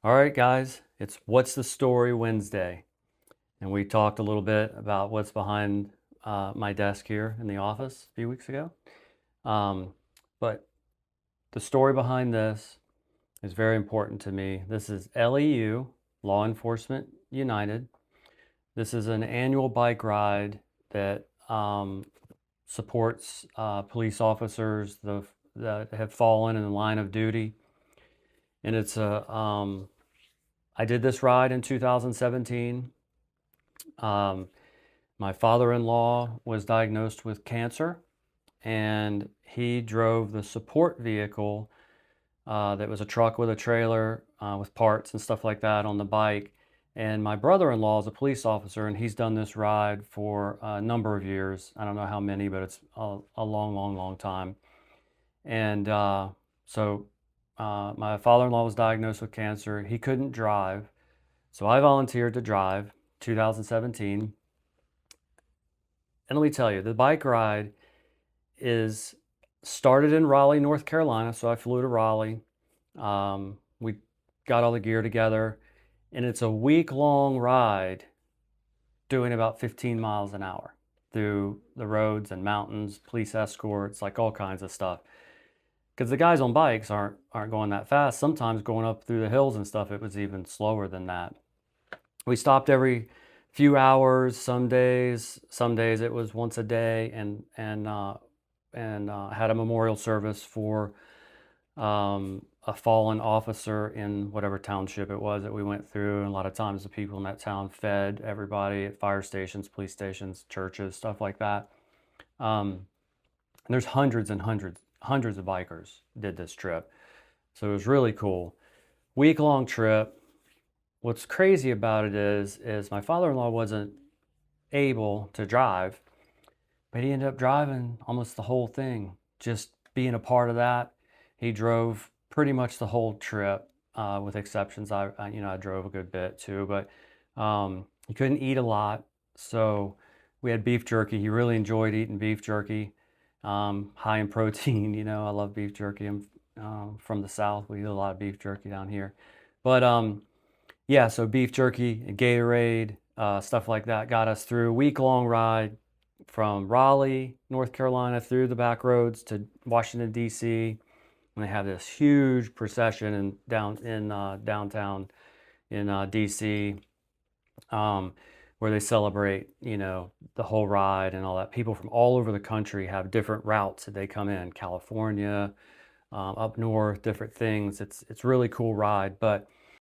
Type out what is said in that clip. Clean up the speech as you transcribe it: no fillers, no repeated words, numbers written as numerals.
All right, guys, it's What's the Story Wednesday. And we talked a little bit about what's behind my desk here in the office a few weeks ago. Um, but the story behind this is very important to me. This is LEU, Law Enforcement United. This is an annual bike ride that supports police officers that have fallen in the line of duty. And I did this ride in 2017. My father-in-law was diagnosed with cancer, and he drove the support vehicle that was a truck with a trailer with parts and stuff like that on the bike. And my brother-in-law is a police officer, and he's done this ride for a number of years. I don't know how many, but it's a long, long, long time. And my father-in-law was diagnosed with cancer. He couldn't drive, so I volunteered to drive 2017. And let me tell you, the bike ride is started in Raleigh, North Carolina. So I flew to Raleigh. We got all the gear together, and it's a week-long ride doing about 15 miles an hour through the roads and mountains, police escorts, like all kinds of stuff. Because the guys on bikes aren't going that fast. Sometimes going up through the hills and stuff, it was even slower than that. We stopped every few hours. Some days it was once a day, and had a memorial service for a fallen officer in whatever township it was that we went through. And a lot of times the people in that town fed everybody at fire stations, police stations, churches, stuff like that. And there's hundreds and hundreds of bikers did this trip. So it was really cool. Week-long trip. What's crazy about it is my father-in-law wasn't able to drive, but he ended up driving almost the whole thing, just being a part of that. He drove pretty much the whole trip, with exceptions. I drove a good bit too, but he couldn't eat a lot, so we had beef jerky. He really enjoyed eating beef jerky, high in protein. I love beef jerky. I'm from the South. We eat a lot of beef jerky down here, but yeah, so beef jerky and Gatorade, stuff like that got us through a week-long ride from Raleigh, North Carolina, through the back roads to Washington, D.C. And they have this huge procession downtown in D.C., where they celebrate, the whole ride and all that. People from all over the country have different routes that they come in. California, up north, different things. It's really cool ride, but